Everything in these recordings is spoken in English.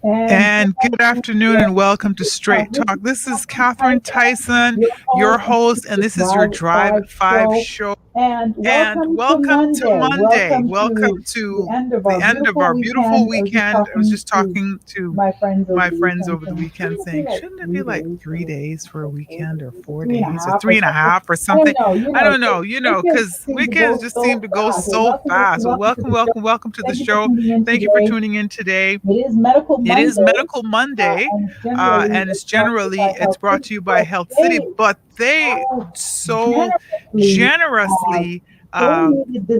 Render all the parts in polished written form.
And good afternoon and welcome to Straight Talk. This is Catherine Tyson, your host, and this is your Drive 5 show. And welcome to Monday. Welcome to the end of our beautiful weekend. I was just talking to my friends over the weekend saying, shouldn't it be like 3 days for a weekend or 4 days or 3.5 or something? I don't know, because weekends just seem to go so fast. Well, welcome to the show. Thank you for tuning in today. It is Medical Monday, and it's brought to you by Health City, but they so generously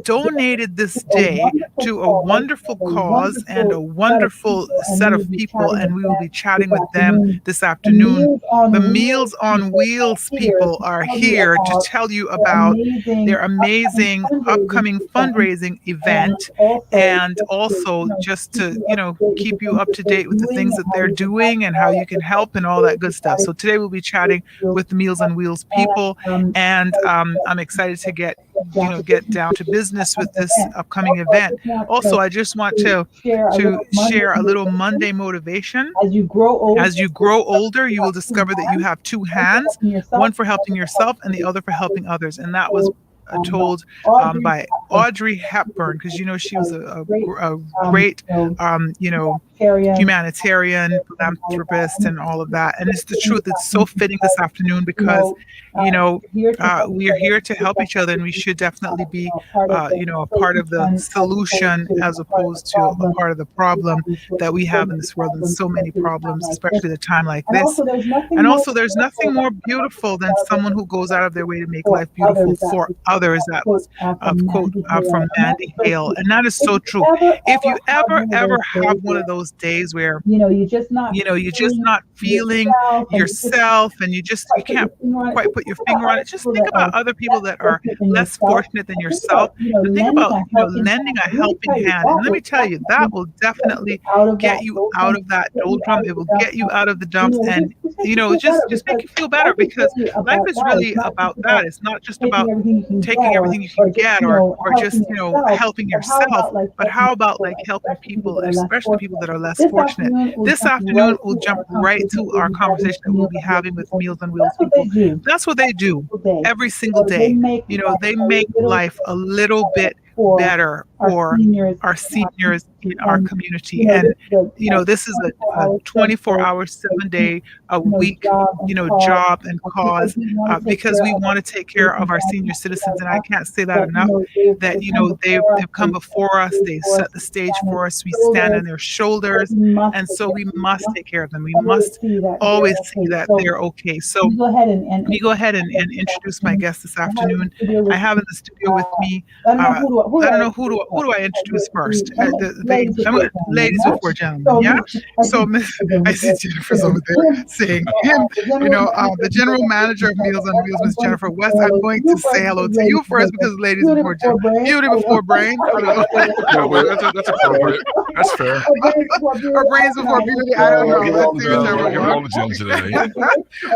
donated this day to a wonderful cause and a wonderful set of people, and we will be chatting with them this afternoon. The Meals on Wheels people are here to tell you about their amazing upcoming fundraising event, and also just to keep you up to date with the things that they're doing and how you can help and all that good stuff. So today we'll be chatting with the Meals on Wheels people, and I'm excited to get down to business with this upcoming event. Also, I just want to share a little Monday motivation. As you grow older, you will discover that you have two hands, one for helping yourself and the other for helping others. And that was told by Audrey Hepburn, because she was a great humanitarian, philanthropist, and all of that. And it's the truth. It's so fitting this afternoon because we are here to help each other, and we should definitely be a part of the solution as opposed to a part of the problem that we have in this world. There's so many problems, especially at a time like this. And also, there's nothing more beautiful than someone who goes out of their way to make life beautiful for others. That was a quote from Mandy Hale, and that is so true. If you ever have one of those days where you're just not feeling yourself, and you can't quite put your finger on it, just think about other people that are less fortunate than yourself, and think about lending a helping hand. And let me tell you, that will definitely get you out of that doldrum. It will get you out of the dumps, and just make you feel better, because life is really about that. It's not just about taking everything you can get or just helping yourself, but how about helping people, especially people that are less fortunate. This afternoon we'll jump right to our conversation that we'll be having with Meals on Wheels people. That's what they do every single day. They make life a little bit better for our seniors in our community. And this is a 24-hour, 7-day a week job and cause, because we want to take care of our senior citizens. And I can't say that enough, that they've come before us, they set the stage for us, we stand on their shoulders, and so we must take care of them. We must always see that they're okay. So let me go ahead and introduce my guest this afternoon. I have in the studio with me, I don't know who do I introduce first? Ladies before gentlemen, yeah? So I see Jennifer's over there saying him, the general manager of Meals on Wheels, Miss Jennifer West. I'm going to say hello to you first, because ladies before gentlemen. Beauty before brain. That's appropriate. That's fair. Or brains before beauty. I don't know. Let's see whichever You're all the gym today.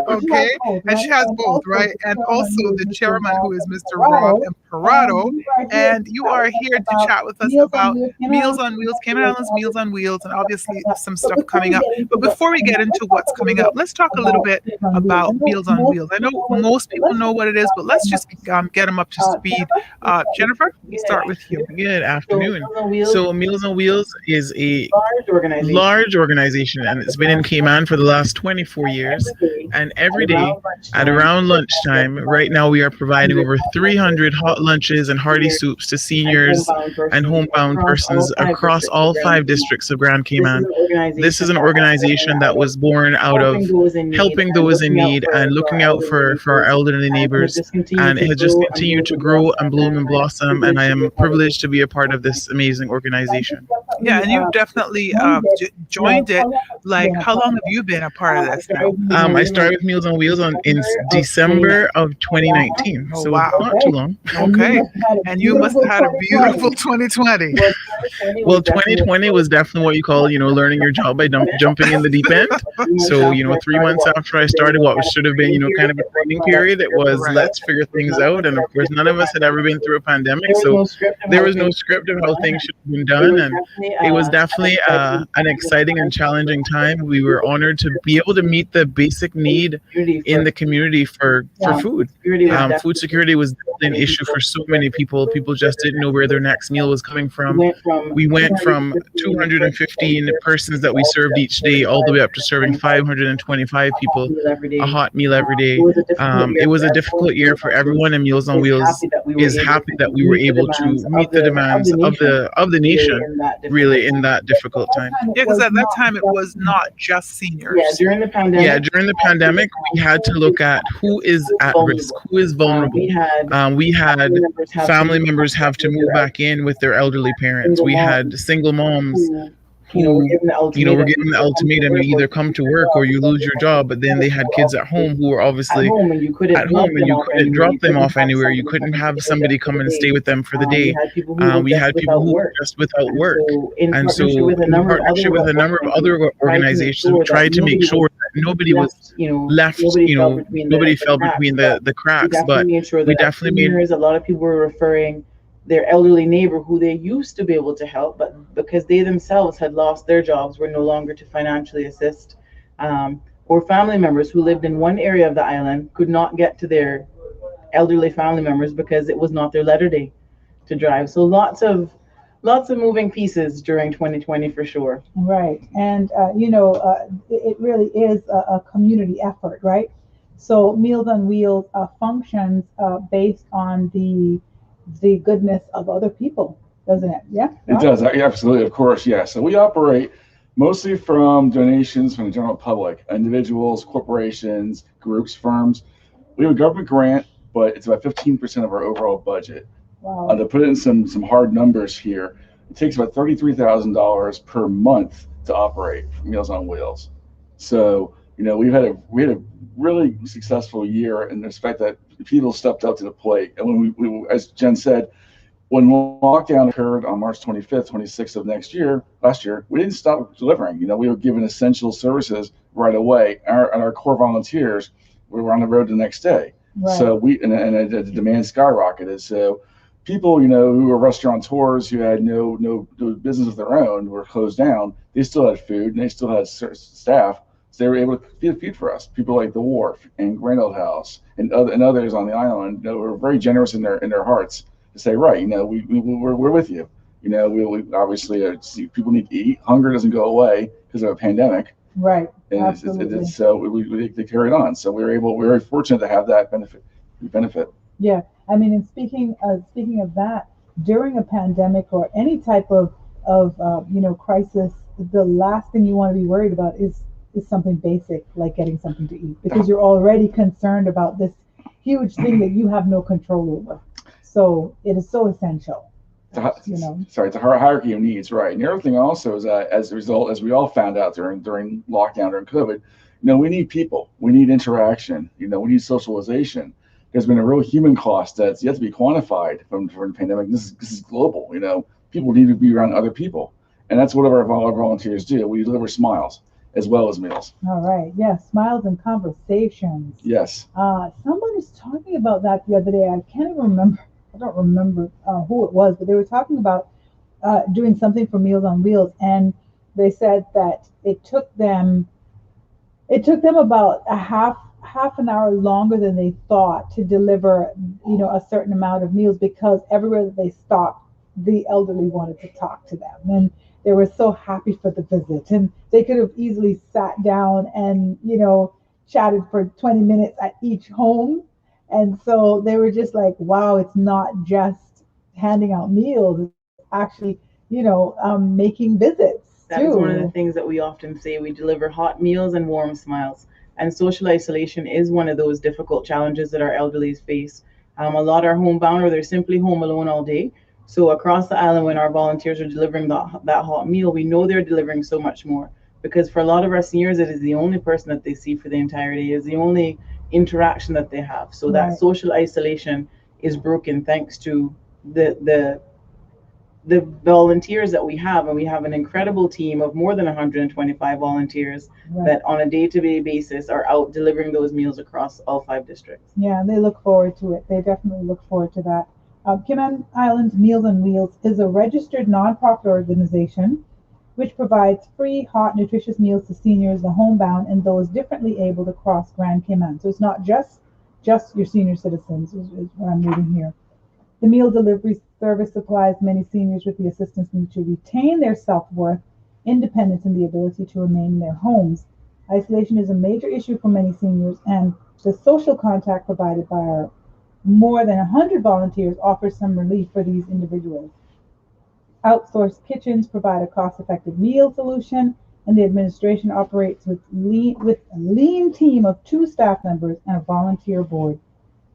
Okay. And she has both, right? And also the chairman, who is Mr. Rob Imperato. And you are here to chat with us about Meals on Wheels, Cayman Islands Meals on Wheels, and obviously some stuff coming up. But before we get into what's coming up, let's talk a little bit about Meals on Wheels. I know most people know what it is, but let's just get them up to speed. Jennifer, we'll start with you. Good afternoon. So Meals on Wheels is a large organization, and it's been in Cayman for the last 24 years. And every day at around lunchtime, right now we are providing over 300 hot lunches and hearty soups to seniors and homebound persons across all 5 districts of Grand Cayman. This is an organization that was born out of helping those in need and looking out for our elderly neighbors, and it has just continued to grow and bloom and blossom, and I am privileged to be a part of this amazing organization. Yeah, and you've definitely joined it. Like, how long have you been a part of this now? I started with Meals on Wheels in December of 2019, Oh, so wow. not too long. Okay. And you must have had a beautiful 2020. Well, 2020 was definitely what you call, learning your job by jumping in the deep end. So, 3 months after I started what should have been, kind of a training period, it was Right. let's figure things out. And of course, none of us had ever been through a pandemic, so there was no script of how things should have been done. And it was definitely an exciting and challenging time. We were honored to be able to meet the basic need in the community for food. Food security was definitely an issue for so many people. People just didn't know where their next meal was coming from. We went from 215 persons that we served each day all the way up to serving 525 people a hot meal every day. It was a difficult year for everyone, and Meals on Wheels is happy that we were able to meet the demands of the nation really in that difficult time. Yeah, because at that time it was not just seniors. During the pandemic, we had to look at who is at risk, who is vulnerable. We had family members have to move back in with their elderly parents. We had single moms who, were given the ultimatum: you either come to work or you lose your job. But then they had kids at home who were obviously at home, and you couldn't drop them off anywhere. You couldn't have somebody come and stay with them for the day. We had people who were just without work. And so in partnership with a number of other organizations, we tried to make sure that nobody was left, nobody fell between the cracks. But we definitely made a lot of people were referring their elderly neighbor who they used to be able to help, but because they themselves had lost their jobs, were no longer to financially assist, or family members who lived in one area of the island could not get to their elderly family members because it was not their letter day to drive. So lots of moving pieces during 2020 for sure. Right, and it really is a community effort, right? So Meals on Wheels functions based on the goodness of other people, doesn't it? Yeah. It does. Absolutely. Of course. Yeah. So we operate mostly from donations from the general public, individuals, corporations, groups, firms. We have a government grant, but it's about 15% of our overall budget. Wow. To put it in some hard numbers here, it takes about $33,000 per month to operate Meals on Wheels. So, we had a really successful year in the respect that people stepped up to the plate. And when we as Jen said, when lockdown occurred on March 25th, 26th of last year, we didn't stop delivering. We were given essential services right away. Our core volunteers, we were on the road the next day. Right. So the demand skyrocketed. So people, who were restaurateurs who had no business of their own, were closed down. They still had food and they still had staff. So they were able to feed for us. People like the Wharf and Grand Old House and others on the island were very generous in their hearts to say, right, we're with you. We obviously people need to eat. Hunger doesn't go away because of a pandemic. Right. And Absolutely. so they carried on. So we were very fortunate to have that benefit. Yeah. I mean, and speaking of that, during a pandemic or any type of crisis, the last thing you want to be worried about is something basic like getting something to eat, because you're already concerned about this huge thing that you have no control over. So it is so essential. Sorry, it's a hierarchy of needs, right? And the other thing also is that as a result, as we all found out during lockdown, during COVID, we need people, we need interaction, we need socialization. There's been a real human cost that's yet to be quantified from the pandemic. This is global. People need to be around other people, and that's what our volunteers do. We deliver smiles as well as meals. All right. Yeah. Smiles and conversations. Yes. Someone was talking about that the other day. I can't even remember. I don't remember who it was, but they were talking about doing something for Meals on Wheels, and they said that it took them about a half an hour longer than they thought to deliver, a certain amount of meals, because everywhere that they stopped, the elderly wanted to talk to them, and they were so happy for the visit, and they could have easily sat down and chatted for 20 minutes at each home. And so they were just like, wow, it's not just handing out meals, it's actually making visits. That is one of the things that we often say. We deliver hot meals and warm smiles. And social isolation is one of those difficult challenges that our elderly face. A lot are homebound, or they're simply home alone all day, So across the island, when our volunteers are delivering that hot meal, we know they're delivering so much more, because for a lot of our seniors, it is the only person that they see for the entire day, is the only interaction that they have. So that Right. social isolation is broken thanks to the volunteers that we have. And we have an incredible team of more than 125 volunteers Right. that on a day-to-day basis are out delivering those meals across all 5 districts. Yeah, and they look forward to it. They definitely look forward to that. Cayman Islands Meals on Wheels is a registered nonprofit organization which provides free, hot, nutritious meals to seniors, the homebound, and those differently abled across Grand Cayman. So it's not just your senior citizens, is what I'm reading here. The meal delivery service supplies many seniors with the assistance needed to retain their self-worth, independence, and the ability to remain in their homes. Isolation is a major issue for many seniors, and the social contact provided by our more than 100 volunteers offers some relief for these individuals. Outsourced kitchens provide a cost-effective meal solution, and the administration operates with a lean team of 2 staff members and a volunteer board.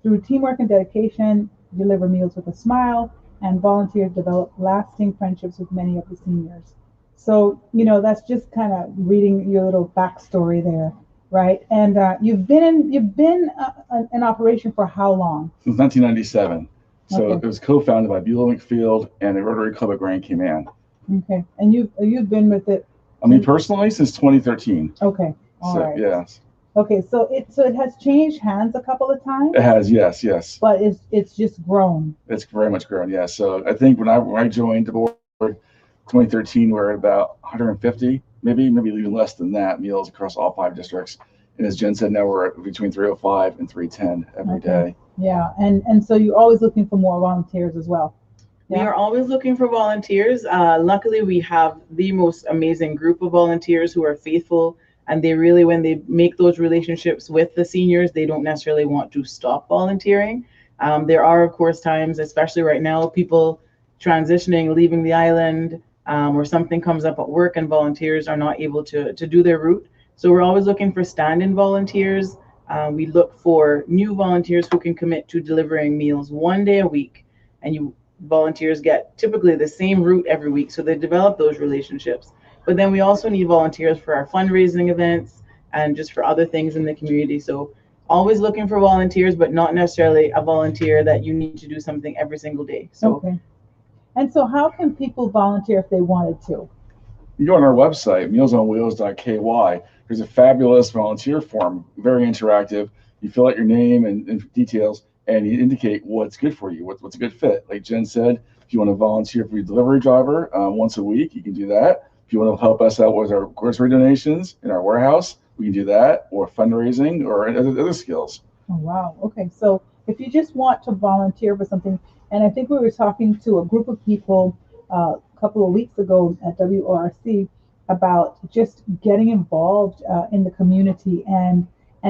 Through teamwork and dedication, deliver meals with a smile, and volunteers develop lasting friendships with many of the seniors. So, that's just kind of reading your little backstory there, right? And you've been in operation for how long? Since 1997. So Okay. it was co-founded by Beulah McField and the Rotary Club of Grand Cayman. Okay, and you've been with it. I mean, personally, since 2013. Okay, all So right. yes, Okay, so it has changed hands a couple of times, it has. Yes. but it's just grown. It's very much grown. Yeah. So I think when I joined the board, 2013, we were at about 150, maybe even less than that, meals across all 5 districts. And as Jen said, now we're at between 305 and 310 every day. Yeah, and so you're always looking for more volunteers as well. We are always looking for volunteers. Luckily, we have the most amazing group of volunteers who are faithful, and they really, when they make those relationships with the seniors, they don't necessarily want to stop volunteering. There are, of course, times, especially right now, people transitioning, leaving the island, or something comes up at work and volunteers are not able to do their route. So we're always looking for stand-in volunteers. We look for new volunteers who can commit to delivering meals 1 day a week, and volunteers get typically the same route every week, so they develop those relationships. But then we also need volunteers for our fundraising events and just for other things in the community. So always looking for volunteers, but not necessarily a volunteer that you need to do something every single day. So Okay. And so how can people volunteer if they wanted to? You go on our website, mealsonwheels.ky. There's a fabulous volunteer form, very interactive. You fill out your name and details, and you indicate what's good for you, what's a good fit. Like Jen said, if you want to volunteer for your delivery driver once a week, you can do that. If you want to help us out with our grocery donations in our warehouse, we can do that, or fundraising, or other skills. Oh, wow. Okay. So if you just want to volunteer for something, and I think we were talking to a group of people a couple of weeks ago at WORC about just getting involved in the community and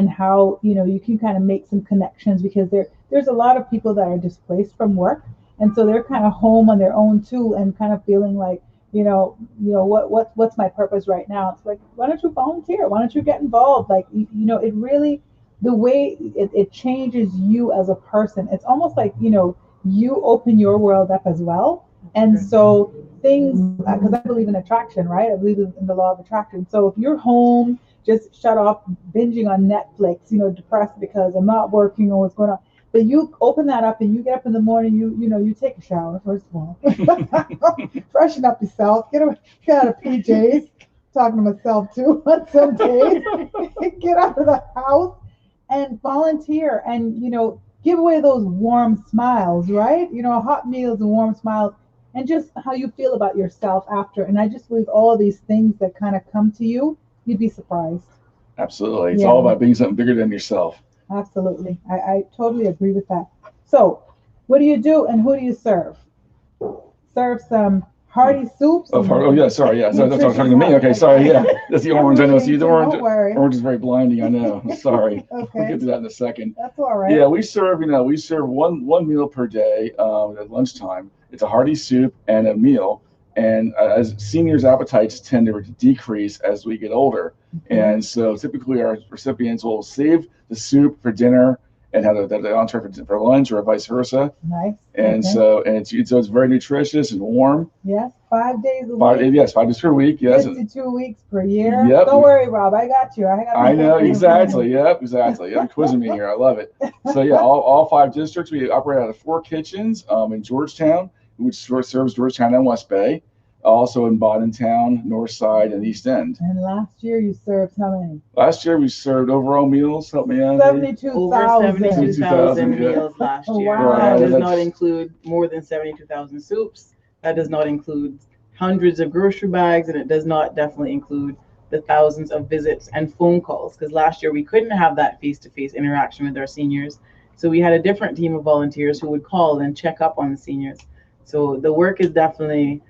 how you can kind of make some connections, because there's a lot of people that are displaced from work, and so they're kind of home on their own too, and kind of feeling like what's my purpose right now. It's like, why don't you volunteer? Why don't you get involved? Like it really, the way it changes you as a person. It's almost like you open your world up as well. And so things, because I believe in attraction, right? I believe in the law of attraction. So if you're home, just shut off binging on Netflix, depressed because I'm not working or what's going on. But you open that up and you get up in the morning, you take a shower, first of all. Freshen up yourself, get out of PJs, talking to myself too on some days. Get out of the house and volunteer and, give away those warm smiles, right? Hot meals and warm smiles, and just how you feel about yourself after. And I just believe all these things that kind of come to you, you'd be surprised. Absolutely. It's all about being something bigger than yourself. Absolutely. I totally agree with that. So what do you do and who do you serve? Serve some hearty soups. Oh yeah, sorry. Yeah, so that's talking to me. Okay, sorry. Yeah, that's the orange. I know. See, the orange. Orange is very blinding. I know. I'm sorry. Okay. We'll get to that in a second. That's all right. Yeah, we serve one meal per day at lunchtime. It's a hearty soup and a meal. And as seniors' appetites tend to decrease as we get older, and so typically our recipients will save the soup for dinner and have the entree for lunch or vice versa. Nice. And Okay. so it's very nutritious and warm. Yes, 5 days a week. Yes, 5 days per week. Yes. 52 weeks per year. Yep. Don't worry, Rob. I got you. I know exactly. Yep, exactly. You're quizzing me here. I love it. So yeah, all 5 districts. We operate out of 4 kitchens in Georgetown, which serves Georgetown and West Bay. Also in Town, North Side, and East End. And last year you served how many? Last year we served overall meals. Help me out. 72,000. Over 72,000 yeah. meals last year. Wow. That does That's- not include more than 72,000 soups. That does not include hundreds of grocery bags, and it does not definitely include the thousands of visits and phone calls. Because last year we couldn't have that face-to-face interaction with our seniors, so we had a different team of volunteers who would call and check up on the seniors. So the work is definitely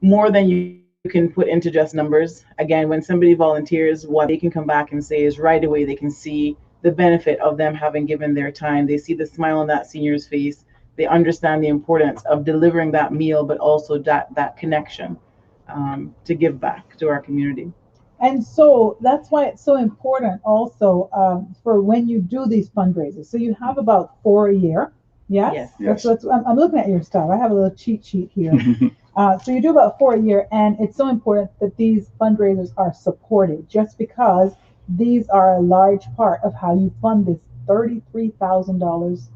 more than you can put into just numbers. Again, when somebody volunteers, what they can come back and say is right away they can see the benefit of them having given their time. They see the smile on that senior's face. They understand the importance of delivering that meal, but also that connection to give back to our community. And so that's why it's so important also for when you do these fundraisers. So you have about 4 a year. Yes? Yes. I'm looking at your stuff. I have a little cheat sheet here. So you do about 4 a year, and it's so important that these fundraisers are supported, just because these are a large part of how you fund this $33,000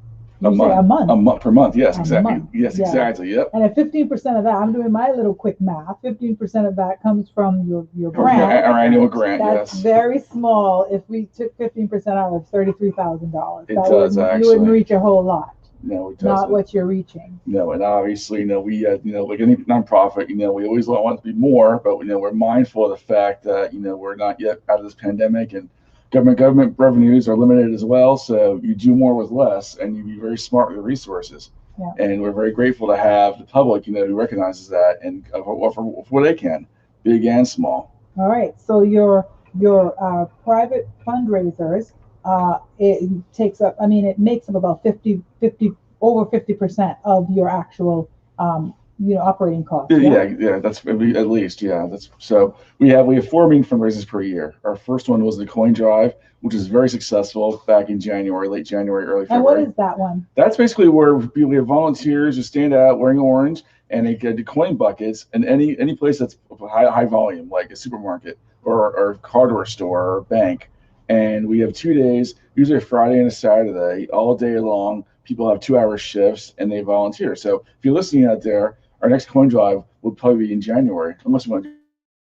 a month per month. Yes, exactly. Month. Yes, Yeah. exactly. Yep. And at 15% of that, I'm doing my little quick math. 15% of that comes from your grant. Our annual grant. That's Yes. very small. If we took 15% out of $33,000, It does, you actually. wouldn't reach a whole lot. No, it doesn't. Not what you're reaching. No, and obviously, we, like any nonprofit, we always want it to be more, but we're mindful of the fact that we're not yet out of this pandemic, and government revenues are limited as well. So you do more with less, and you be very smart with your resources. Yeah. And we're very grateful to have the public, who recognizes that and offer what they can, big and small. All right. So your private fundraisers, it takes up. I mean, it makes up about 50 over 50% of your actual operating costs. Yeah, that's at least. Yeah, that's so we have 4 main fundraisers per year. Our first one was the coin drive, which is very successful back in January, late January, early February. And what is that one? That's basically where we have volunteers who stand out wearing orange, and they get the coin buckets in any place that's high volume, like a supermarket or hardware store or bank. And we have 2 days, usually a Friday and a Saturday, all day long. People have 2-hour shifts and they volunteer. So if you're listening out there, our next coin drive will probably be in January, unless you want to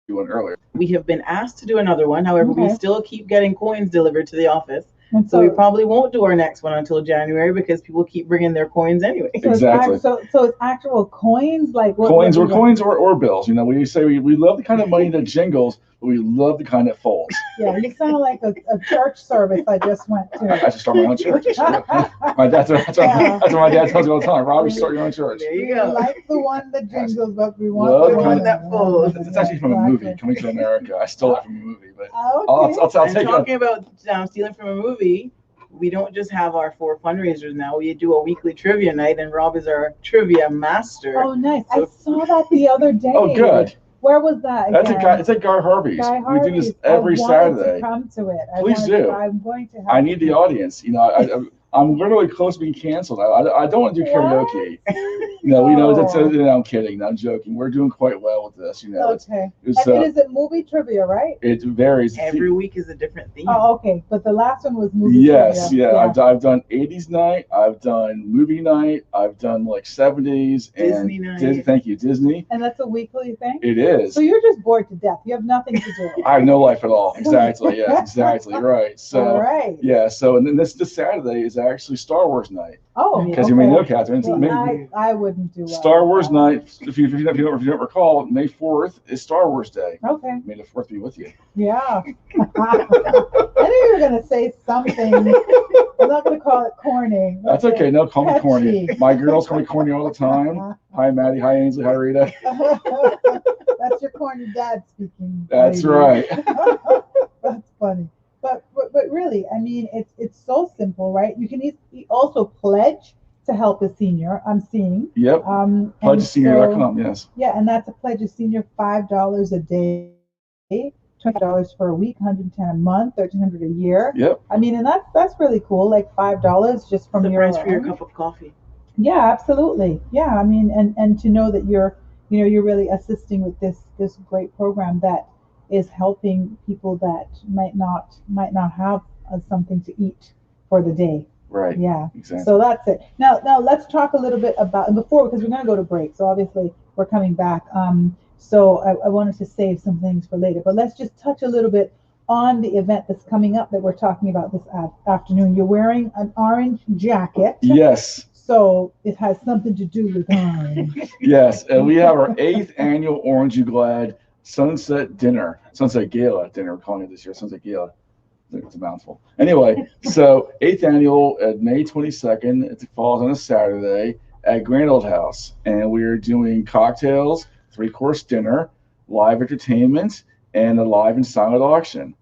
do one earlier. We have been asked to do another one. However, we still keep getting coins delivered to the office. And So we probably won't do our next one until January because people keep bringing their coins anyway. Exactly. So it's actual coins, like what? Coins or bills. We say we love the kind of money that jingles, but we love the kind that folds. Yeah, you sound like a church service I just went to. I should start my own church. That's what my dad tells me all the time. Robbie, start your own church. There you We go. like the one that jingles, but we want Love the one that folds. It's actually from a movie, Coming to America. I stole it from a movie, but Okay. I'll And take it. talking about stealing from a movie, we don't just have our 4 fundraisers now. We do a weekly trivia night, and Rob is our trivia master. Oh, nice. I saw that the other day. Oh, good. Where was that That's again? it's at Guy Harvey's. Guy We do Harvey's. this every I wanted Saturday. to come to it. Please do. I'm going to have I need the audience. I'm literally close to being canceled. I don't want to do karaoke. I'm kidding. I'm joking. We're doing quite well with this. Okay. It's, And is it movie trivia, right? it varies. Every week is a different theme. Oh, okay. But the last one was movie Yes, trivia. yeah. I've done 80s night. I've done movie night. I've done like 70s and Disney night. Thank you, Disney. And that's a weekly thing? It is. So you're just bored to death. You have nothing to do. I have no life at all. Exactly. Yeah. Exactly. Right. So. All right. Yeah. So and then this Saturday is actually Star Wars night. Oh, Because okay. you may know, Catherine. Well, I wouldn't do well. Star Wars night. If you don't recall, May 4th is Star Wars Day. Okay. May the 4th be with you. Yeah. I knew you were going to say something. I'm not going to call it corny. That's okay. No, call me corny. Catchy. My girls call me corny all the time. Hi, Maddie. Hi, Ainsley. Hi, Rita. That's your corny dad speaking. That's lady. right. That's funny. But really, I mean, it's so simple, right? You can also pledge to help a senior. I'm seeing. Yep. PledgeSenior.com. PledgeSenior.com. Yes. Yeah, and that's a pledge a senior $5 a day $25 for a week, 110 a month, 1,300 a year. Yep. I mean, and that's really cool. Like $5 just from The your price for your cup of coffee. Yeah, absolutely. Yeah, I mean, and to know that you're really assisting with this great program that is helping people that might not have something to eat for the day. Right. Yeah. Exactly. So that's it. Now let's talk a little bit about before, because we're going to go to break. So obviously we're coming back. So I wanted to save some things for later, but let's just touch a little bit on the event that's coming up that we're talking about this afternoon. You're wearing an orange jacket. Yes. So it has something to do with orange. Yes, and we have our 8th annual Orange You Glad Sunset Gala dinner. We're calling it this year, Sunset Gala. It's a mouthful. Anyway, so 8th annual at May 22nd. It falls on a Saturday at Grand Old House, and we're doing cocktails, 3-course dinner, live entertainment, and a live and silent auction.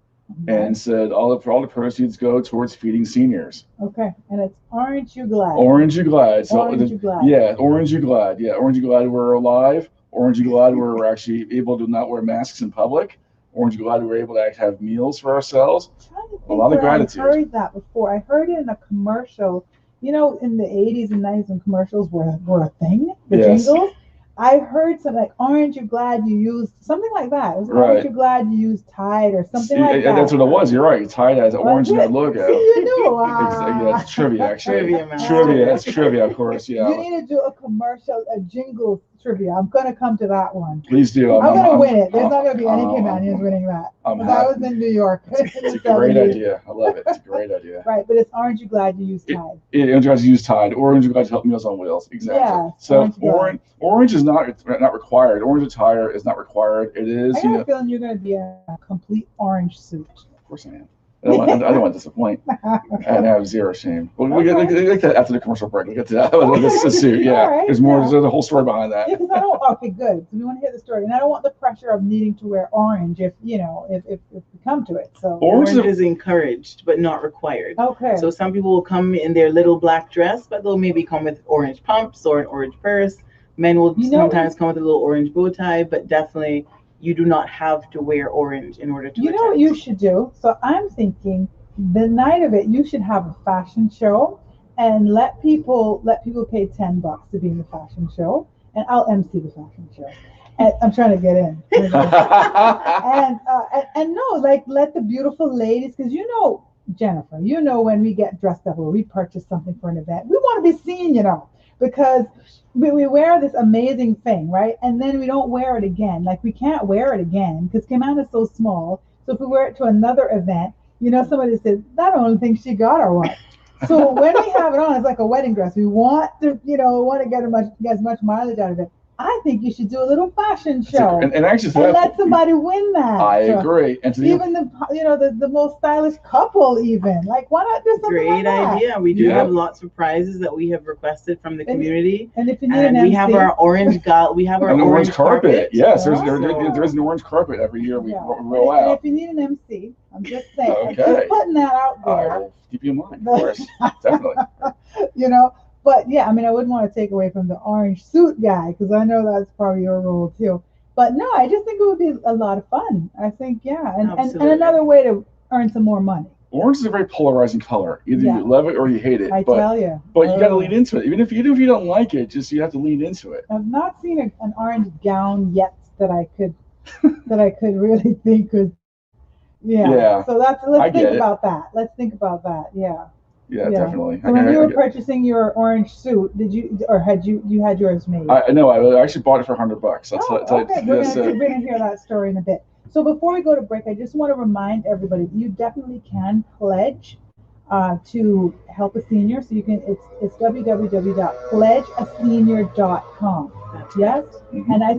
And said all the proceeds go towards feeding seniors. Okay, and it's Orange You Glad. Orange You Glad. So Orange You Glad. Yeah, Orange You Glad. Yeah, Orange You Glad we're alive. Orange You Glad we're actually able to not wear masks in public. Orange You Glad we're able to actually have meals for ourselves. A lot of gratitude. I heard that before. I heard it in a commercial. You know, in the 80s and 90s when commercials were a thing, the jingles. I heard something like Orange You Glad you used something like that. It was Orange You Glad you used Tide or something like that. That's what it was. You're right. Tide has orange in that logo. You know, yeah, it's trivia actually. Trivia. That's trivia, of course. Yeah. You need to do a commercial, a jingle trivia. I'm gonna come to that one. Please do. I'm gonna win it. There's not gonna be any Canadians winning that. That was in New York. It's a great idea. I love it. It's a great idea. Right, but it's Orange You Glad you used Tide. Orange You Glad you use Tide. Orange You Glad to help Meals on Wheels. Exactly. Yeah, so orange is not required. Orange attire is not required. It is. I have a feeling you're gonna be in a complete orange suit. Of course I am. I don't want to disappoint. And I have zero shame. Well, we get that after the commercial break. We'll get to that. This is suit. Yeah. Right, there's more. There's a whole story behind that. Yeah, because I don't. Okay, good. So we want to hear the story, and I don't want the pressure of needing to wear orange if we come to it. So orange is encouraged, but not required. Okay. So some people will come in their little black dress, but they'll maybe come with orange pumps or an orange purse. Men will sometimes come with a little orange bow tie, but definitely you do not have to wear orange in order to attend. You know what you should do? So I'm thinking the night of it, you should have a fashion show and let people pay $10 to be in the fashion show, and I'll MC the fashion show. And I'm trying to get in. and no, like let the beautiful ladies, because Jennifer, when we get dressed up or we purchase something for an event, we want to be seen, because we wear this amazing thing, right? And then we don't wear it again. Like we can't wear it again because Cayman is so small. So if we wear it to another event, somebody says, that only thing she got or what? So when we have it on, it's like a wedding dress. We want to, get as much mileage out of it. I think you should do a little fashion show and actually let somebody win that. I agree. And even the most stylish couple, even like why not do something great like that? idea. We do have lots of prizes that we have requested from the community, and if you need we have our orange orange carpet. Yes, there's an orange carpet every year we roll out. And if you need an MC, I'm just saying, okay. I'm just putting that out there. I will keep you in mind, of course, definitely. But yeah, I wouldn't want to take away from the orange suit guy because I know that's probably your role too. But no, I just think it would be a lot of fun. I think, and another way to earn some more money. Orange is a very polarizing color. Either you love it or you hate it. Tell you. But you got to lean into it. Even if you don't like it, you have to lean into it. I've not seen an orange gown yet that I could really think could. Yeah. So let's think about that. Let's think about that. Yeah. Yeah, definitely. So when you were purchasing your orange suit, did you, or had you had yours made? No, I actually bought it for $100. Okay. We're going to hear that story in a bit. So before we go to break, I just want to remind everybody that you definitely can pledge to help a senior. So you can. It's www.pledgeasenior.com. Yes. Mm-hmm. And I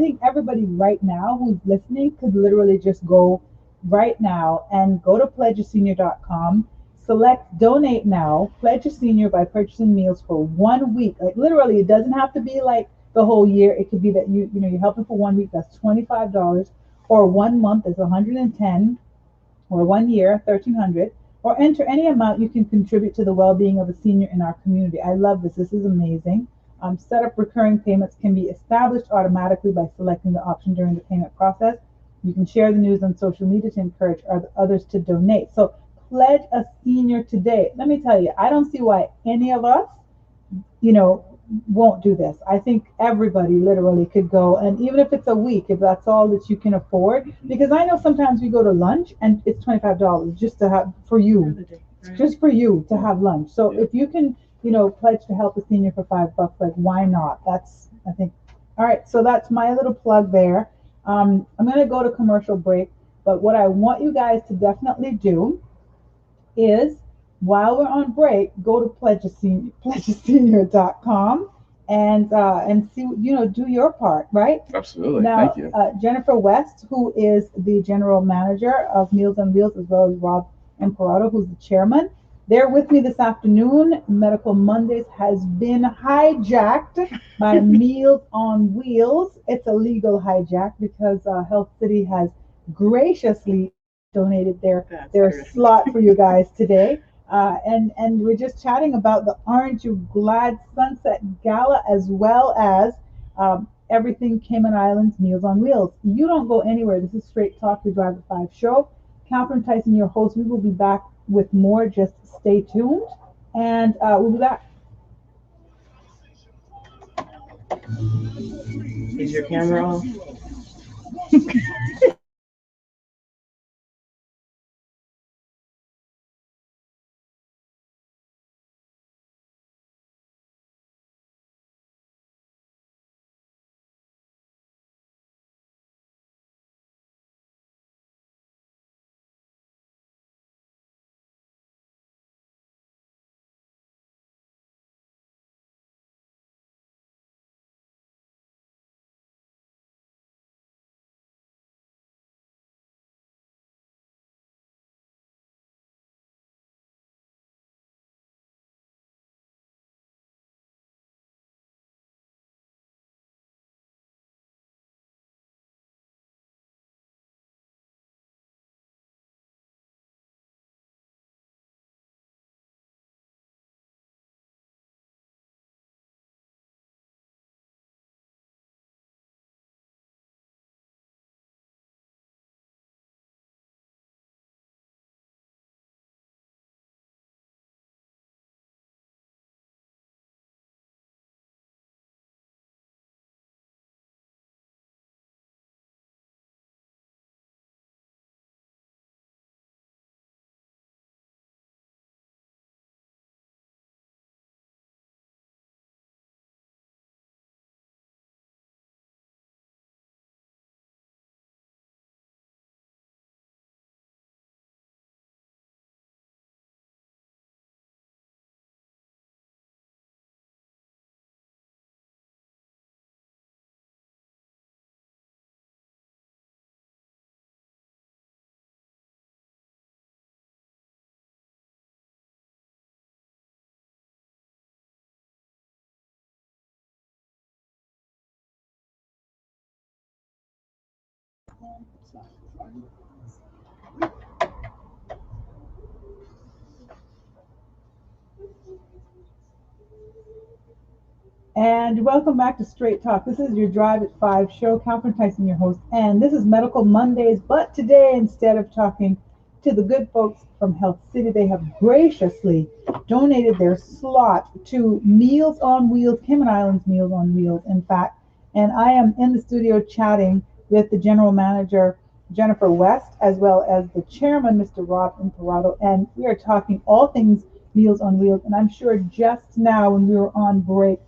think everybody right now who's listening could literally just go right now and go to pledgeasenior.com. Select Donate Now, pledge a senior by purchasing meals for 1 week. Like literally, it doesn't have to be like the whole year. It could be that you're helping for 1 week. That's $25, or 1 month is $110, or 1 year $1,300. Or enter any amount you can contribute to the well-being of a senior in our community. I love this. This is amazing. Set up recurring payments can be established automatically by selecting the option during the payment process. You can share the news on social media to encourage others to donate. So pledge a senior today. Let me tell you, I don't see why any of us, won't do this. I think everybody literally could go, and even if it's a week, if that's all that you can afford, because I know sometimes we go to lunch and it's $25 just to have for you, just for you to have lunch. So if you can, pledge to help a senior for $5, like why not? That's, I think. All right, so that's my little plug there. I'm going to go to commercial break, but what I want you guys to definitely do is, while we're on break, go to pledgeasenior.com and see, do your part, right? Absolutely. Now, Thank you. Jennifer West, who is the general manager of Meals on Wheels, as well as Rob Imperato, who's the chairman, they're with me this afternoon. Medical Mondays has been hijacked by Meals on Wheels. It's a legal hijack because Health City has graciously donated their slot for you guys today. And we're just chatting about the Aren't You Glad Sunset Gala, as well as everything Cayman Islands Meals on Wheels. You don't go anywhere. This is Straight Talk, the Drive at 5 show. Catherine Tyson, your host. We will be back with more. Just stay tuned, and we'll be back. Is your camera on? And welcome back to Straight Talk. This is your Drive at 5 show. Catherine Tyson, your host. And this is Medical Mondays. But today, instead of talking to the good folks from Health City, they have graciously donated their slot to Meals on Wheels, Cayman Islands Meals on Wheels, in fact. And I am in the studio chatting with the general manager, Jennifer West, as well as the chairman, Mr. Rob Imperato. And we are talking all things Meals on Wheels. And I'm sure just now, when we were on break,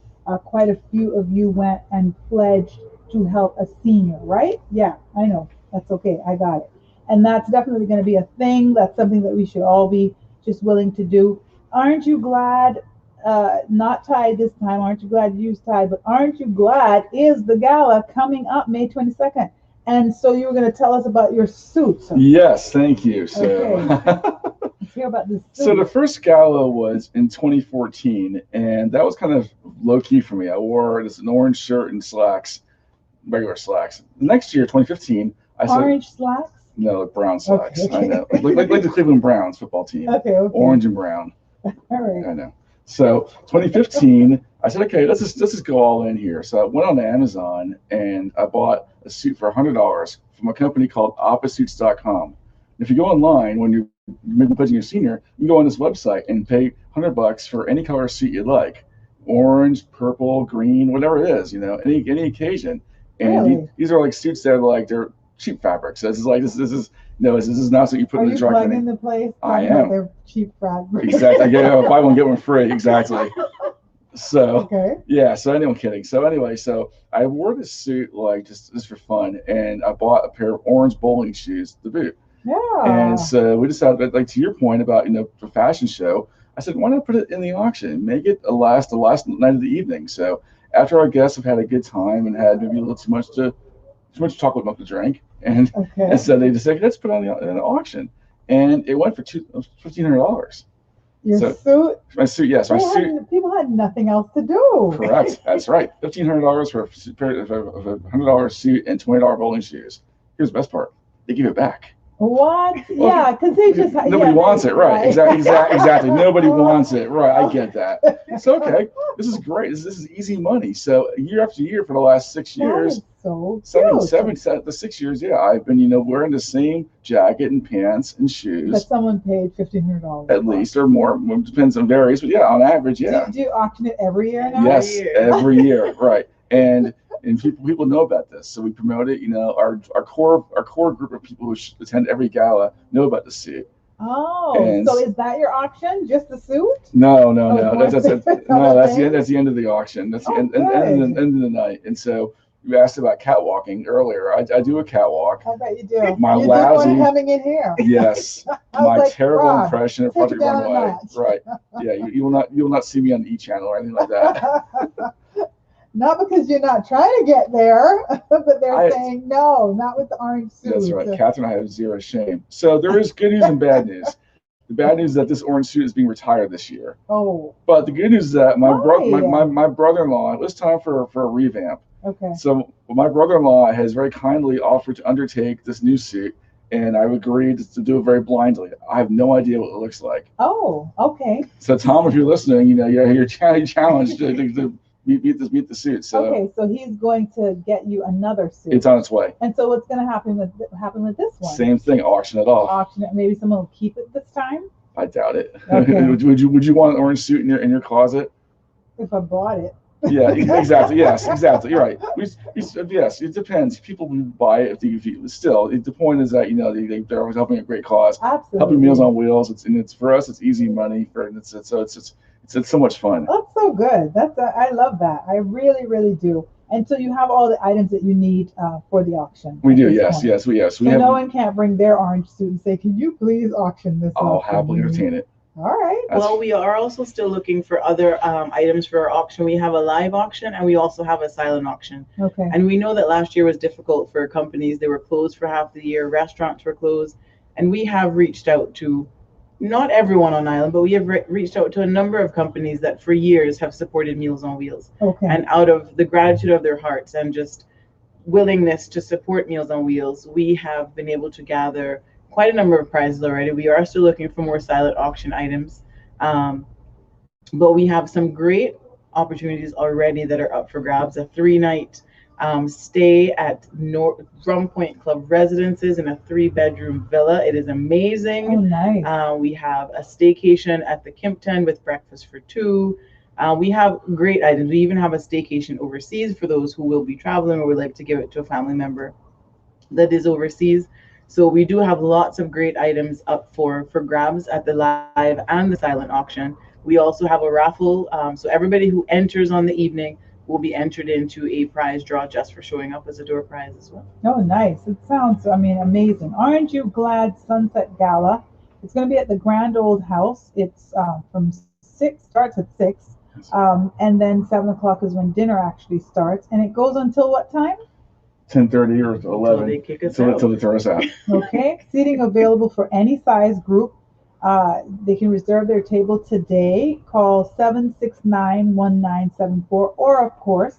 quite a few of you went and pledged to help a senior, right? Yeah, I know. That's okay. I got it. And that's definitely going to be a thing. That's something that we should all be just willing to do. Aren't you glad, not Tide this time, aren't you glad you used Tide, but aren't you glad is the gala coming up May 22nd? And so you were going to tell us about your suits. Yes, thank you. So, okay. Let's hear about this suit. So the first gala was in 2014, and that was kind of low key for me. I wore this an orange shirt and slacks, regular slacks. The next year, 2015, I said orange slacks. No, like brown slacks. Okay. I know, like the Cleveland Browns football team. Okay. Orange and brown. All right. I know. So 2015, I said, okay, let's just go all in here. So I went on Amazon and I bought a suit for $100 from a company called oppossuits.com. If you go online when you're pledging your senior, you can go on this website and pay $100 for any color suit you like, orange, purple, green, whatever it is, any occasion. And Really? these are like suits that are like they're cheap fabrics. This is like this is this is not what you put in the dry cleaning. Are you plugging the place? I am. They're cheap fabrics. Exactly. Yeah, buy one get one free. Exactly. So Okay. yeah. So anyway, I'm kidding. So anyway, so I wore this suit like just for fun, and I bought a pair of orange bowling shoes to boot. Yeah. And so we decided, like to your point about the fashion show, I said, why not put it in the auction, make it the last night of the evening. So after our guests have had a good time and had maybe a little too much chocolate milk to drink, and so they decided, let's put it on the auction, and it went for $1,500. Your suit? My suit, yes, my suit. People had nothing else to do. Correct, that's right. $1,500 for a $100 suit and $20 bowling shoes. Here's the best part: they give it back. What? Yeah, because they just nobody wants it, right? Exactly. Nobody wants it, right? I get that. It's okay. This is great. This is easy money. So year after year for the last 6 years, the 6 years, yeah, I've been wearing the same jacket and pants and shoes. But someone paid $1,500 at least or more. It depends on varies, but yeah, on average, yeah. Do you auction it every year now? Yes, every year, right? And people know about this, so we promote it. Our core group of people who attend every gala know about the suit. Oh, so is that your auction? Just the suit? No. That's the end of the auction. That's the end of the night. And so you asked about catwalking earlier. I do a catwalk. I bet you do. My you lousy one coming in here. Yes, my like, terrible impression of Project down Runway. Right. Yeah, you will not see me on the E channel or anything like that. Not because you're not trying to get there, but they're saying no, not with the orange suit. That's right. Catherine and I have zero shame. So there is good news and bad news. The bad news is that this orange suit is being retired this year. Oh. But the good news is that my brother-in-law, it was time for a revamp. Okay. So my brother-in-law has very kindly offered to undertake this new suit, and I've agreed to do it very blindly. I have no idea what it looks like. Oh, okay. So Tom, if you're listening, you're challenged to meet the suit. So okay, so he's going to get you another suit. It's on its way. And so what's going to happen with this one? Same thing. Auction it off. Auction it. Maybe someone will keep it this time. I doubt it. Okay. Would you want an orange suit in your closet? If I bought it. Yeah, exactly. Yes, exactly. You're right. Yes, it depends. People will buy it still. The point is that they're always helping a great cause. Absolutely. Helping Meals on Wheels. It's for us. It's easy money it's so much fun. That's so good. I love that. I really, really do. And so you have all the items that you need for the auction. We do. Yes. So no one can't bring their orange suit and say, "Can you please auction this?" I'll happily entertain it. All right. Well, we are also still looking for other items for our auction. We have a live auction and we also have a silent auction. Okay. And we know that last year was difficult for companies. They were closed for half the year. Restaurants were closed. And we have reached out to not everyone on island, but we have reached out to a number of companies that for years have supported Meals on Wheels. Okay. And out of the gratitude of their hearts and just willingness to support Meals on Wheels, we have been able to gather quite a number of prizes already. We are still looking for more silent auction items, but we have some great opportunities already that are up for grabs. A 3-night stay at Drum Point Club Residences in a 3-bedroom villa. It is amazing. Oh, nice. We have a staycation at the Kimpton with breakfast for 2. We have great items. We even have a staycation overseas for those who will be traveling or would like to give it to a family member that is overseas. So we do have lots of great items up for grabs at the live and the silent auction. We also have a raffle. So everybody who enters on the evening will be entered into a prize draw just for showing up as a door prize as well. Oh, nice. It sounds, amazing. Aren't You Glad Sunset Gala. It's going to be at the Grand Old House. It's starts at 6. And then 7 o'clock is when dinner actually starts. And it goes until what time? 10:30 or 11. Until they kick us out. Until they throw us out. Okay. Seating available for any size group. They can reserve their table today. Call 769-1974 or, of course,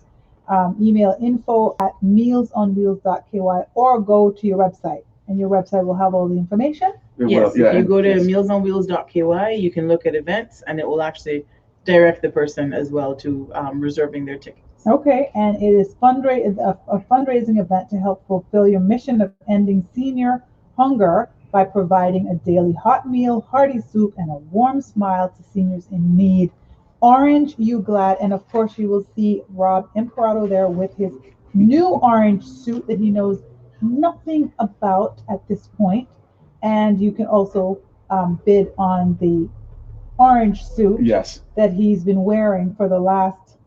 email info@mealsonwheels.ky or go to your website. And your website will have all the information. Yes, if you go to mealsonwheels.ky, you can look at events and it will actually direct the person as well to reserving their tickets. Okay, and it is a fundraising event to help fulfill your mission of ending senior hunger by providing a daily hot meal, hearty soup, and a warm smile to seniors in need. Orange, you glad, and of course you will see Rob Imperato there with his new orange suit that he knows nothing about at this point. And you can also bid on the orange suit Yes, that he's been wearing for the last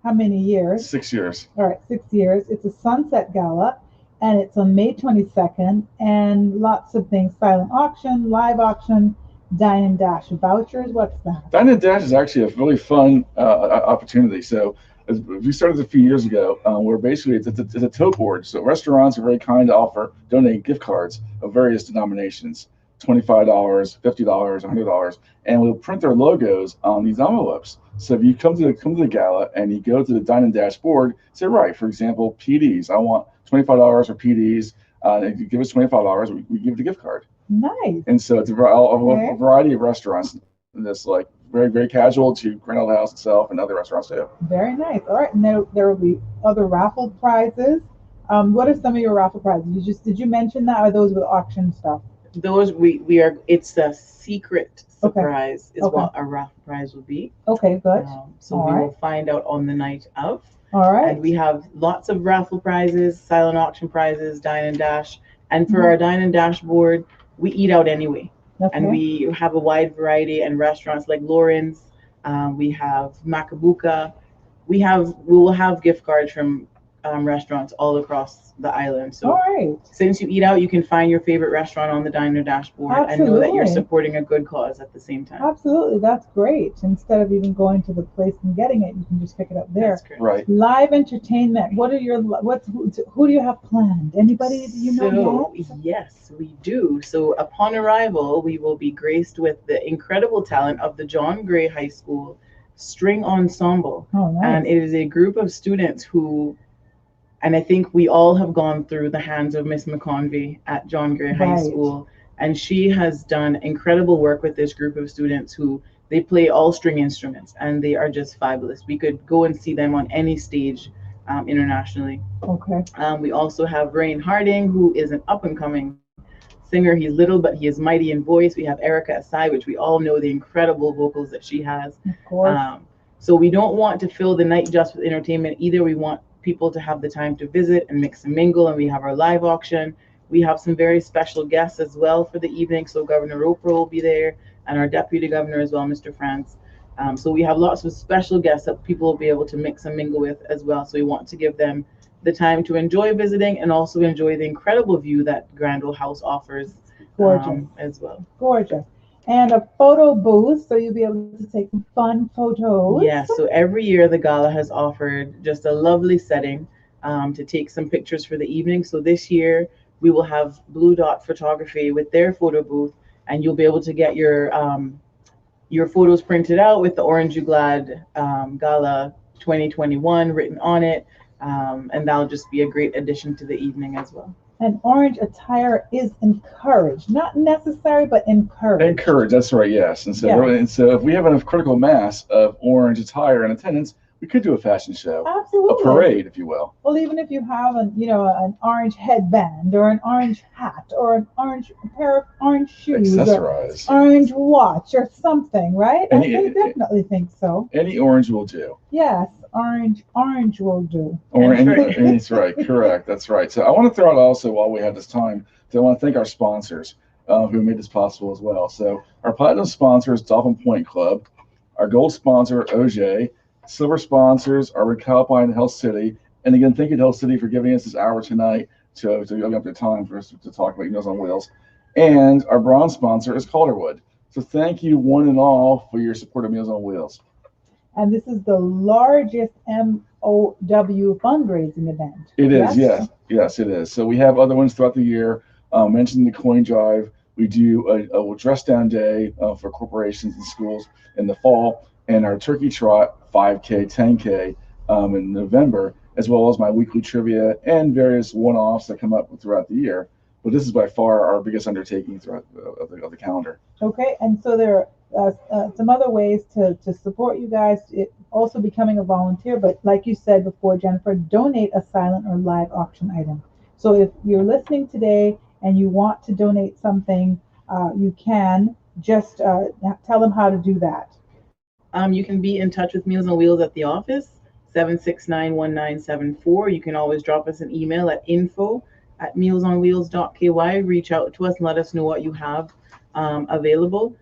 how many years? 6 years. All right, 6 years. It's a sunset gala, and it's on May 22nd, and lots of things: silent auction, live auction, dine and dash vouchers. What's that? Dine and Dash is actually a really fun opportunity. So we started a few years ago, where basically it's a tote board. So restaurants are very kind to donate gift cards of various denominations, $25, $50, $100, and we'll print their logos on these envelopes. So if you come to the gala and you go to the Dine and Dash board, say, right, for example, PDs. I want $25 for PDs. If you give us $25, we give the gift card. Nice. And so it's a variety of restaurants. And this like very, very casual to Grand Ole House itself and other restaurants too. Very nice. All right, and there will be other raffle prizes. What are some of your raffle prizes? Did you mention that? Or are those with auction stuff? Those we are. It's a secret surprise. Is Okay. what our raffle prize will be. Okay, good. So All we right. will find out on the night of. All right. And we have lots of raffle prizes, silent auction prizes, dine and dash. And for our dine and dash board, we eat out anyway. Okay. And we have a wide variety and restaurants like Lauren's. We have Macabuca. We will have gift cards from restaurants all across the island. So All right. since you eat out, you can find your favorite restaurant on the diner dashboard and know that you're Absolutely. supporting a good cause at the same time. Absolutely, that's great. Instead of even going to the place and getting it, you can just pick it up there. That's correct. Right. Live entertainment. Who do you have planned? Anybody that you know So, yet? yes, we do. So upon arrival, we will be graced with the incredible talent of the John Gray High School String Ensemble. Oh, nice. And it is a group of students who, and I think we all have gone through the hands of Miss McConvey at John Gray High Right. School. And she has done incredible work with this group of students who they play all string instruments and they are just fabulous. We could go and see them on any stage internationally. Okay. We also have Rain Harding, who is an up and coming singer. He's little, but he is mighty in voice. We have Erica Asai, which we all know the incredible vocals that she has. Of course. So we don't want to fill the night just with entertainment either. We want people to have the time to visit and mix and mingle. And we have our live auction. We have some very special guests as well for the evening. So Governor Roper will be there and our Deputy Governor as well, Mr. France. So we have lots of special guests that people will be able to mix and mingle with as well. So we want to give them the time to enjoy visiting and also enjoy the incredible view that Grand Ole House offers as well. Gorgeous. And a photo booth, so you'll be able to take some fun photos. Yeah, so every year the gala has offered just a lovely setting to take some pictures for the evening. So this year we will have Blue Dot Photography with their photo booth, and you'll be able to get your photos printed out with the Orange You Glad Gala 2021 written on it, and that'll just be a great addition to the evening as well. And orange attire is encouraged, not necessary, but encouraged. Encouraged, that's right, yes. And so if we have enough critical mass of orange attire in attendance, we could do a fashion show, Absolutely. a parade, if you will. Well, even if you have an orange headband or an orange hat or a pair of orange shoes, Accessorize. or orange watch or something, right? I definitely think so. Any orange will do. Yes, orange will do. That's right, correct. That's right. So I want to throw out also, while we have this time, I want to thank our sponsors who made this possible as well. So our platinum sponsors, Dolphin Point Club, our gold sponsor, OJ, silver sponsors are Calpine Health City. And again, thank you to Health City for giving us this hour tonight to open up their time for us to talk about Meals on Wheels. And our bronze sponsor is Calderwood. So thank you one and all for your support of Meals on Wheels. And this is the largest MOW fundraising event. It is, yes. Yes, it is. So we have other ones throughout the year. Mentioned the coin drive. We do a dress down day for corporations and schools in the fall, and our turkey trot 5K, 10K in November, as well as my weekly trivia and various one-offs that come up throughout the year. But this is by far our biggest undertaking throughout of the calendar. Okay, and so there are some other ways to support you guys. Also becoming a volunteer, but like you said before, Jennifer, donate a silent or live auction item. So if you're listening today and you want to donate something, you can just tell them how to do that. You can be in touch with Meals on Wheels at the office, 769-1974. You can always drop us an email at info@mealsonwheels.ky. Reach out to us and let us know what you have available.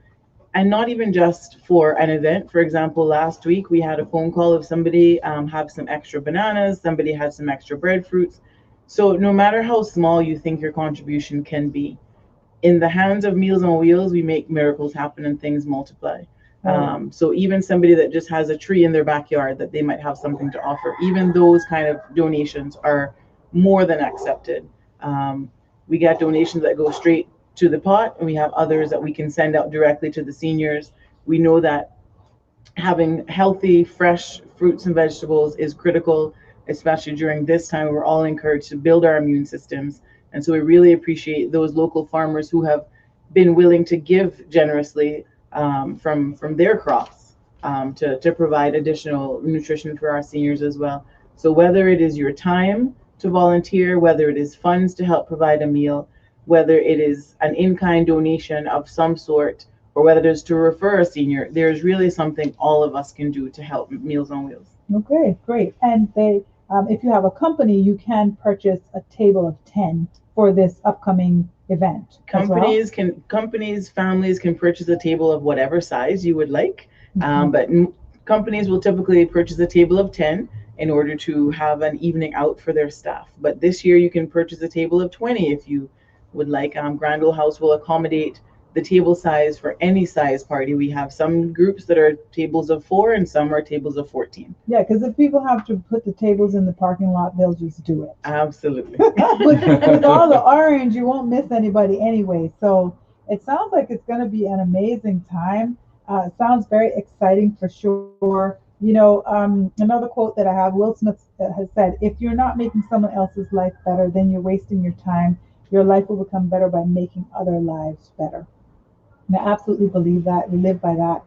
And not even just for an event. For example, last week we had a phone call of somebody have some extra bananas, somebody had some extra breadfruits. So no matter how small you think your contribution can be, in the hands of Meals on Wheels, we make miracles happen and things multiply. So even somebody that just has a tree in their backyard that they might have something to offer, even those kind of donations are more than accepted. We get donations that go straight to the pot, and we have others that we can send out directly to the seniors. We know that having healthy, fresh fruits and vegetables is critical, especially during this time. We're all encouraged to build our immune systems. And so we really appreciate those local farmers who have been willing to give generously from their crops to provide additional nutrition for our seniors as well. So whether it is your time to volunteer, whether it is funds to help provide a meal, whether it is an in-kind donation of some sort, or whether it is to refer a senior, there's really something all of us can do to help Meals on Wheels. Okay, great. And if you have a company, you can purchase a table of 10 for this upcoming event. Companies, families can purchase a table of whatever size you would like, but companies will typically purchase a table of 10 in order to have an evening out for their staff. But this year you can purchase a table of 20 if you would like. Grand Ole House will accommodate the table size for any size party. We have some groups that are tables of 4 and some are tables of 14. Yeah, because if people have to put the tables in the parking lot, they'll just do it. Absolutely. with all the orange, you won't miss anybody anyway. So it sounds like it's going to be an amazing time. It sounds very exciting for sure. Another quote that I have, Will Smith has said, if you're not making someone else's life better, then you're wasting your time. Your life will become better by making other lives better. And I absolutely believe that. We live by that.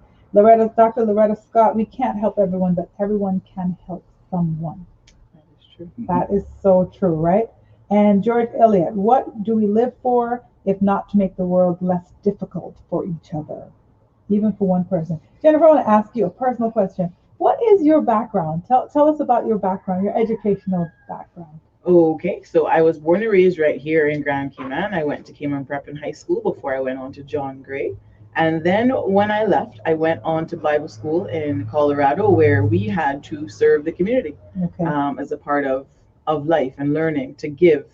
Dr. Loretta Scott, we can't help everyone, but everyone can help someone. That is true. That is so true, right? And George Eliot, what do we live for if not to make the world less difficult for each other, even for one person? Jennifer, I want to ask you a personal question. What is your background? Tell us about your background, your educational background. Okay, so I was born and raised right here in Grand Cayman. I went to Cayman Prep and High School before I went on to John Gray. And then when I left, I went on to Bible school in Colorado, where we had to serve the community as a part of life and learning to give.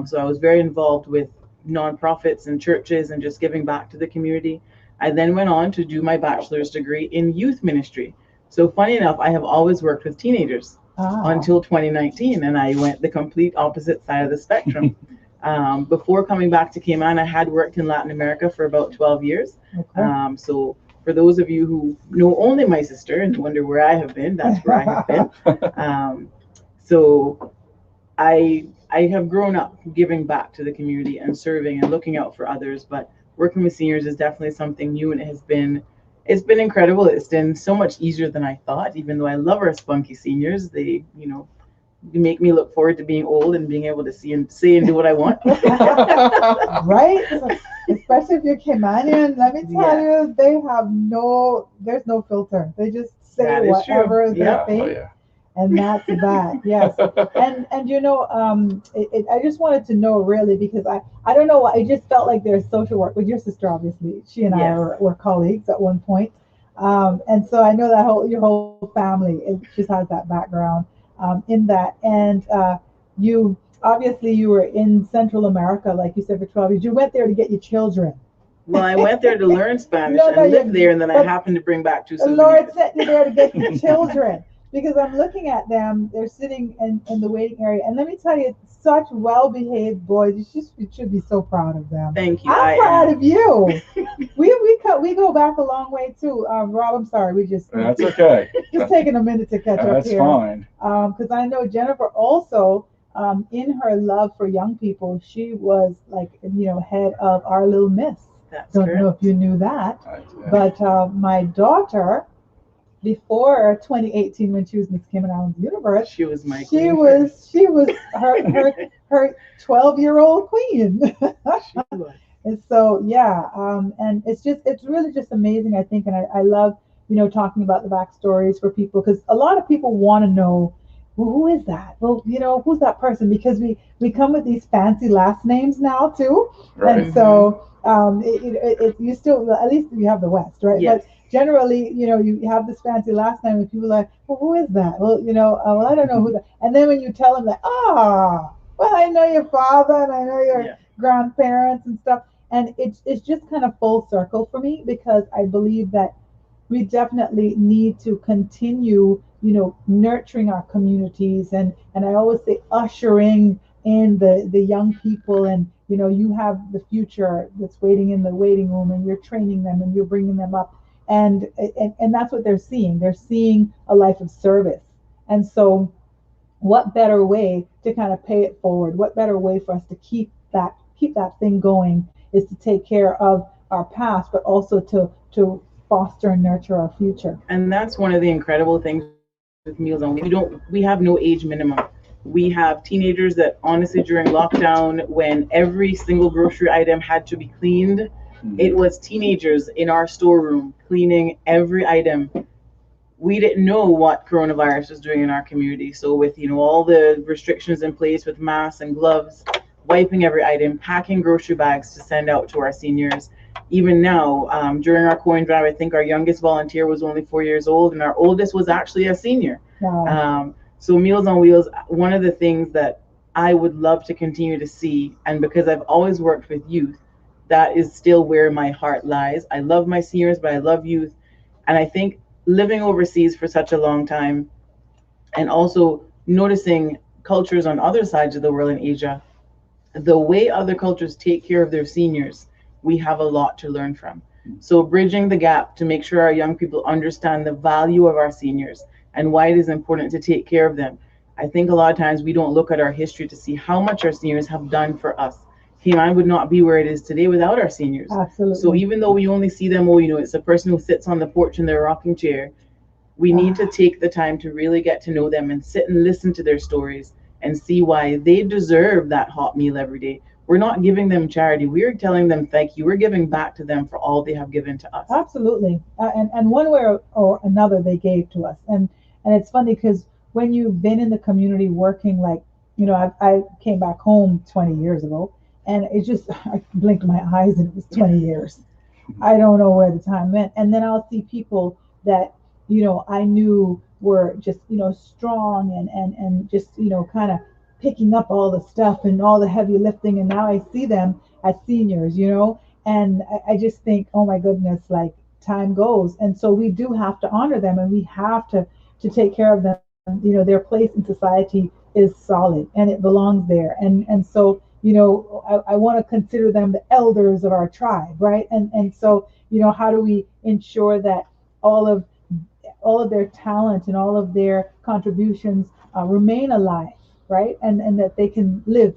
So I was very involved with nonprofits and churches and just giving back to the community. I then went on to do my bachelor's degree in youth ministry. So funny enough, I have always worked with teenagers. Until 2019, and I went the complete opposite side of the spectrum. Before coming back to Cayman, I had worked in Latin America for about 12 years. So for those of you who know only my sister and wonder where I have been, that's where I have been. So I have grown up giving back to the community and serving and looking out for others, but working with seniors is definitely something new, and it's been incredible. It's been so much easier than I thought, even though I love our spunky seniors. They, make me look forward to being old and being able to see and say and do what I want. Right? Especially if you're Caymanian, let me tell you, there's no filter. They just say whatever they think. Oh, yeah. And that's that, yes. And I just wanted to know really, because I don't know, I just felt like there's social work with your sister, obviously. She and I were colleagues at one point. And so I know that your whole family just has that background in that. And you were in Central America, like you said, for 12 years. You went there to get your children. Well, I went there to learn Spanish and lived there, and then I happened to bring back 2 souvenirs. The Lord sent you there to get your children. Because I'm looking at them, they're sitting in the waiting area, and let me tell you, such well-behaved boys. You should be so proud of them. Thank you. I'm proud of you. we go back a long way too. Rob, I'm sorry, that's okay. Just taking a minute to catch up here. That's fine. Because I know Jennifer also, in her love for young people, she was head of Our Little Miss. That's Don't correct. know if you knew that, Yeah. but my daughter, before 2018, when she was Miss Kim and Islands Universe, She was my she queen was her 12-year-old queen. She was. And so, yeah, and it's really just amazing, I think, and I love, talking about the backstories for people, because a lot of people want to know, well, who is that? Well, who's that person? Because we come with these fancy last names now too, Right. and so you still, well, at least you have the West, right? Yes. But generally, you have this fancy last name, and people are like, well, who is that? Well, well, I don't know who that. And then when you tell them that, well, I know your father, and I know your Yeah. grandparents and stuff. And it's just kind of full circle for me, because I believe that we definitely need to continue, nurturing our communities, and I always say ushering in the young people, and you have the future that's waiting in the waiting room, and you're training them and you're bringing them up, and that's what they're seeing. They're seeing a life of service, and so what better way to kind of pay it forward? What better way for us to keep that thing going is to take care of our past, but also to foster and nurture our future. And that's one of the incredible things with Meals on Wheels. We have no age minimum. We have teenagers that honestly during lockdown, when every single grocery item had to be cleaned, it was teenagers in our storeroom cleaning every item. We didn't know what coronavirus was doing in our community. So with all the restrictions in place with masks and gloves, wiping every item, packing grocery bags to send out to our seniors. Even now, during our coin drive, I think our youngest volunteer was only 4 years old, and our oldest was actually a senior. Wow. So Meals on Wheels, one of the things that I would love to continue to see, and because I've always worked with youth, that is still where my heart lies. I love my seniors, but I love youth. And I think living overseas for such a long time, and also noticing cultures on other sides of the world in Asia, the way other cultures take care of their seniors, we have a lot to learn from. So bridging the gap to make sure our young people understand the value of our seniors and why it is important to take care of them. I think a lot of times we don't look at our history to see how much our seniors have done for us. Cayman would not be where it is today without our seniors. Absolutely. So even though we only see them, it's a person who sits on the porch in their rocking chair, we need to take the time to really get to know them and sit and listen to their stories and see why they deserve that hot meal every day. We're not giving them charity. We're telling them thank you. We're giving back to them for all they have given to us. Absolutely. And one way or another they gave to us. And it's funny because when you've been in the community working, like, I came back home 20 years ago, and I blinked my eyes and it was 20 years. I don't know where the time went. And then I'll see people that, I knew were just, strong and just, kind of picking up all the stuff and all the heavy lifting. And now I see them as seniors, and I just think, oh my goodness, like time goes. And so we do have to honor them, and we have to take care of them. Their place in society is solid and it belongs there. And so, I want to consider them the elders of our tribe, right? And so, how do we ensure that all of their talent and all of their contributions remain alive, right? And that they can live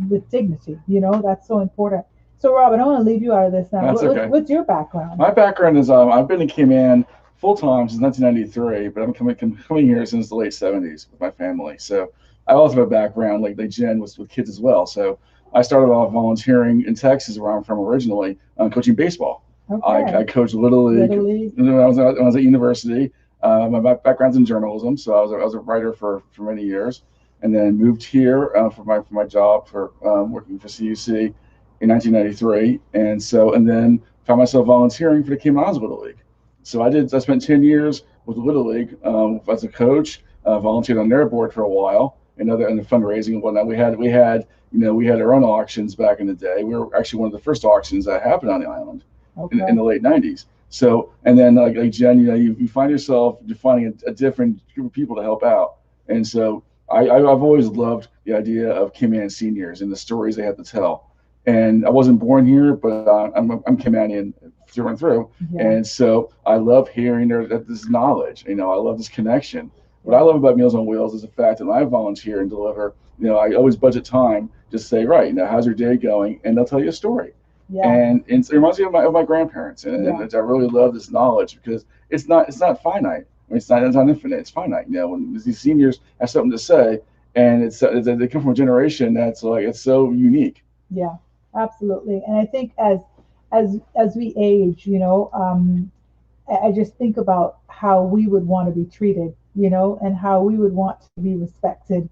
with dignity. That's so important. So, Robin, I want to leave you out of this now. That's okay. What's your background? My background is I've been in Cayman full time since 1993, but I'm coming here since the late 70s with my family. So I also have a background like Jen was with kids as well. So I started off volunteering in Texas, where I'm from originally, coaching baseball. Okay. I coached Little League. When I was at university. My background's in journalism, so I was a writer for many years, and then moved here for my job for working for CUC in 1993, and then found myself volunteering for the Cayman Islands Little League. So I spent 10 years with the Little League as a coach, volunteered on their board for a while, and the fundraising and whatnot. We had our own auctions back in the day. We were actually one of the first auctions that happened on the island in the late 90s. So, and then like Jen, you find yourself defining a different group of people to help out. And so I've always loved the idea of Cayman seniors and the stories they have to tell. And I wasn't born here, but I'm Caymanian through and through. Yeah. And so I love hearing this knowledge. I love this connection. What I love about Meals on Wheels is the fact that when I volunteer and deliver, I always budget time to say, right, how's your day going? And they'll tell you a story. Yeah. And it reminds me of my grandparents, and, Yeah. and I really love this knowledge because it's not finite. I mean, it's not infinite. It's finite. You know, when these seniors have something to say, and they come from a generation that's like it's so unique. Yeah, absolutely. And I think as we age, I just think about how we would want to be treated, and how we would want to be respected.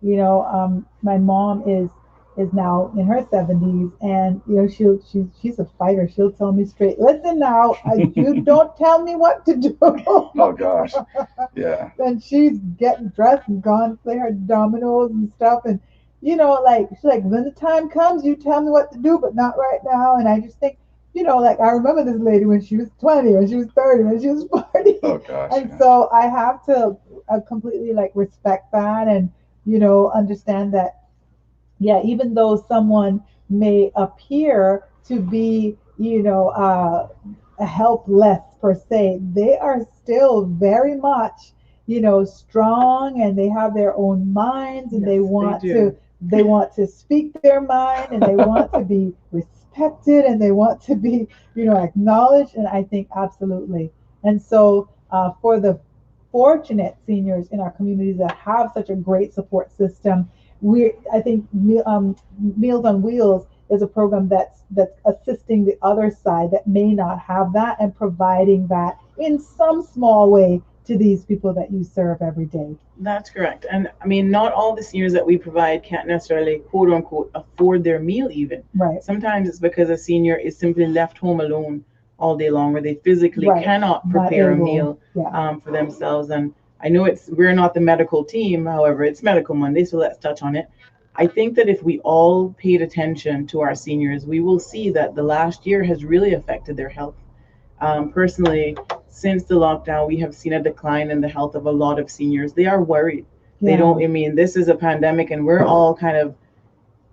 My mom is now in her 70s, and she's a fighter. She'll tell me straight, listen now, you don't tell me what to do. Oh gosh, yeah. And she's getting dressed and gone to play her dominoes and stuff, and like she's like, when the time comes, you tell me what to do, but not right now. And I just think, like I remember this lady when she was 20, when she was 30, when she was 40. Oh gosh. And Yeah. so I have to completely like respect that, and understand that, yeah, even though someone may appear to be, helpless per se, they are still very much, strong, and they have their own minds, and Yes, they want to speak their mind, and they want to be respected, and they want to be, acknowledged. And I think absolutely. And so for the fortunate seniors in our communities that have such a great support system, I think Meals on Wheels is a program that's assisting the other side that may not have that, and providing that in some small way to these people that you serve every day. That's correct. And I mean, not all the seniors that we provide can't necessarily, quote unquote, afford their meal even. Right. Sometimes it's because a senior is simply left home alone all day long, where they physically Right. cannot Not prepare a able. meal Yeah. for themselves. And I know we're not the medical team, however, it's Medical Monday, so let's touch on it. I think that if we all paid attention to our seniors, we will see that the last year has really affected their health. Personally, since the lockdown, we have seen a decline in the health of a lot of seniors. They are worried. They Yeah. don't, I mean, this is a pandemic, and we're all kind of,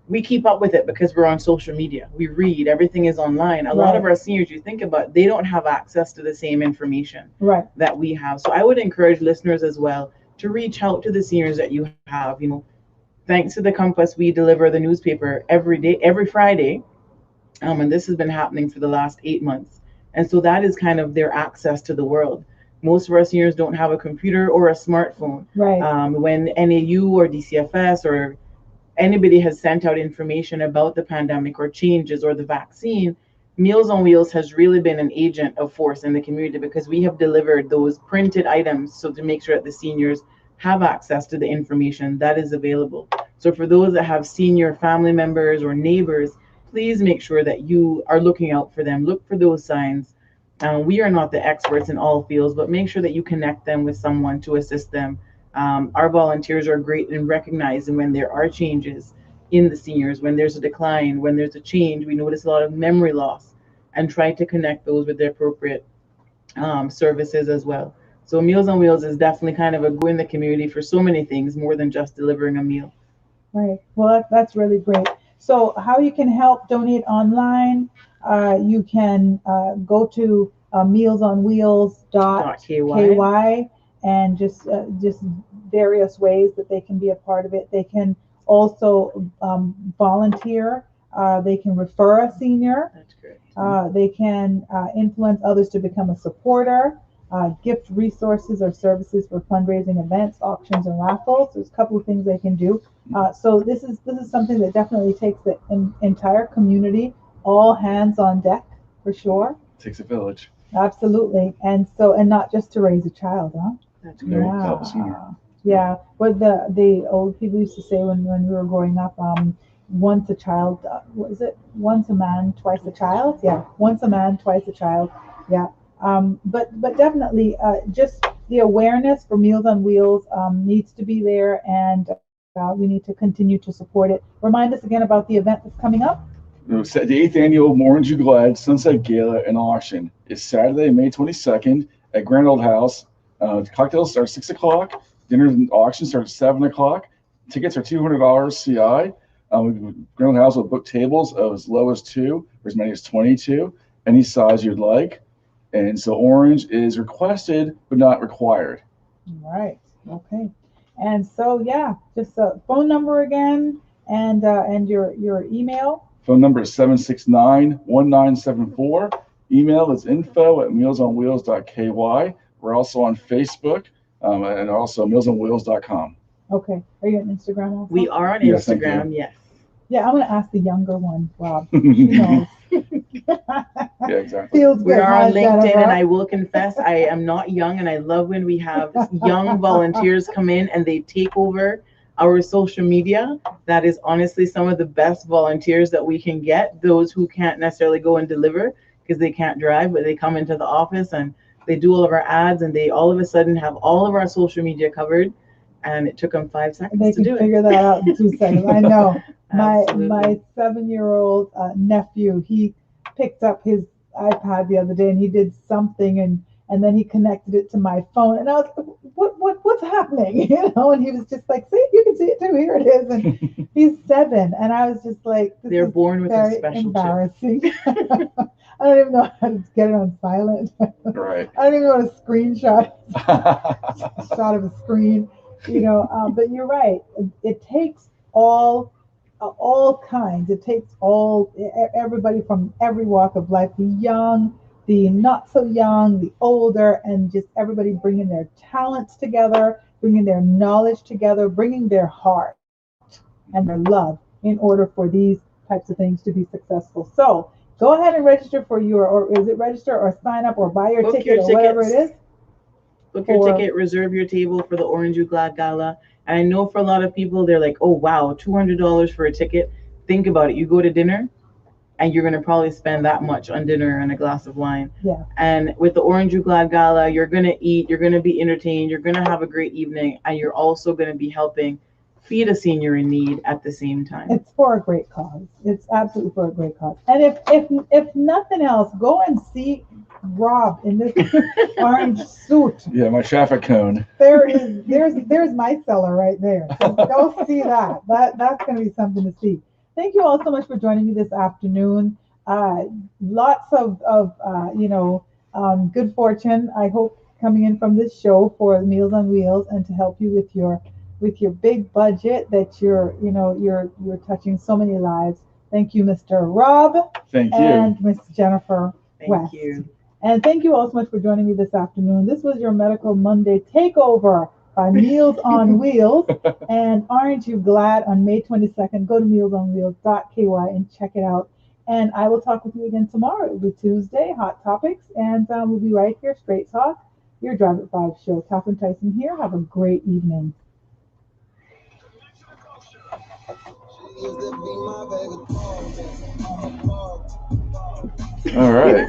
we keep up with it because we're on social media. We read, everything is online. A lot of Right. our seniors, you think about, they don't have access to the same information Right. that we have. So I would encourage listeners as well to reach out to the seniors that you have. Thanks to the Compass, we deliver the newspaper every day, every Friday, and this has been happening for the last 8 months. And so that is kind of their access to the world. Most of our seniors don't have a computer or a smartphone. Right. When NAU or DCFS or anybody has sent out information about the pandemic or changes or the vaccine, Meals on Wheels has really been an agent of force in the community, because we have delivered those printed items so to make sure that the seniors have access to the information that is available. So for those that have senior family members or neighbors, please make sure that you are looking out for them. Look for those signs. We are not the experts in all fields, but make sure that you connect them with someone to assist them. Our volunteers are great in recognizing when there are changes in the seniors, when there's a decline, when there's a change. We notice a lot of memory loss, and try to connect those with the appropriate services as well. So Meals on Wheels is definitely kind of a go in the community for so many things, more than just delivering a meal. Right. Well, that's really great. So, how you can help donate online? You can go to .ky. mealsonwheels.ky, and just various ways that they can be a part of it. They can also volunteer. They can refer a senior. That's great. They can influence others to become a supporter, gift resources or services for fundraising events, auctions, and raffles. There's a couple of things they can do. So this is something that definitely takes the entire community, all hands on deck, for sure. Takes a village. Absolutely. And not just to raise a child, huh? That's No, great. help a senior. Yeah. What the old people used to say when we were growing up, once a child, what is it? Once a man, twice a child. Yeah. Once a man, twice a child. Yeah. But definitely, just the awareness for Meals on Wheels needs to be there, and we need to continue to support it. Remind us again about the event that's coming up. The 8th annual Orange You Glad Sunset Gala and Auction is Saturday, May 22nd at Grand Old House. Cocktails start at 6 o'clock. Dinner and auction starts at 7 o'clock. Tickets are $200 CI. Grand Old House will book tables of as low as 2 or as many as 22, any size you'd like. And so orange is requested but not required. All right. Okay. And so yeah, just a phone number again, and your email. Phone number is 769-1974. Email is info@mealsonwheels.ky. We're also on Facebook and also mealsonwheels.com. Okay. Are you on Instagram also? We are on Yes, thank Instagram, you. yes. Yeah, I'm going to ask the younger one, Rob. She knows. Yeah, exactly. Feels We good. are Hi, on LinkedIn, Jennifer. and I will confess, I am not young, and I love when we have young volunteers come in and they take over our social media. That is honestly some of the best volunteers that we can get. Those who can't necessarily go and deliver because they can't drive, but they come into the office and they do all of our ads, and they all of a sudden have all of our social media covered. And it took them 5 seconds They to do can it. figure that out in 2 seconds. I know. My Absolutely. 7-year-old nephew, he picked up his iPad the other day and he did something and then he connected it to my phone and I was like, what's happening? And he was just like, see, you can see it too. Here it is. And he's 7, and I was just like, this They're is born with a very special chip. embarrassing. I don't even know how to get it on silent. Right. I don't even know how to screenshot shot of a screen. But you're right. It takes all kinds. It takes everybody from every walk of life, the young, the not so young, the older, and just everybody bringing their talents together, bringing their knowledge together, bringing their heart and their love in order for these types of things to be successful. So go ahead and register for or is it register or sign up or buy your Book ticket your or whatever it tickets. is? Book your ticket, reserve your table for the Orange You Glad Gala. And I know for a lot of people, they're like, oh, wow, $200 for a ticket. Think about it. You go to dinner and you're going to probably spend that much on dinner and a glass of wine. Yeah. And with the Orange You Glad Gala, you're going to eat, you're going to be entertained, you're going to have a great evening, and you're also going to be helping feed a senior in need at the same time. It's for a great cause. It's absolutely for a great cause. And if nothing else, go and see Rob in this orange suit. Yeah, my traffic cone. There's my cellar right there. So go see that. That's going to be something to see. Thank you all so much for joining me this afternoon. Lots of good fortune, I hope, coming in from this show for Meals on Wheels and to help you with your big budget that you're touching so many lives. Thank you, Mr. Rob. Thank you. And Miss Jennifer West. Thank you. And thank you all so much for joining me this afternoon. This was your Medical Monday Takeover by Meals on Wheels. And aren't you glad on May 22nd, go to mealsonwheels.ky and check it out. And I will talk with you again tomorrow. It will be Tuesday, Hot Topics. And we'll be right here, Straight Talk, your Drive at 5 show. Catherine Tyson here. Have a great evening. All right.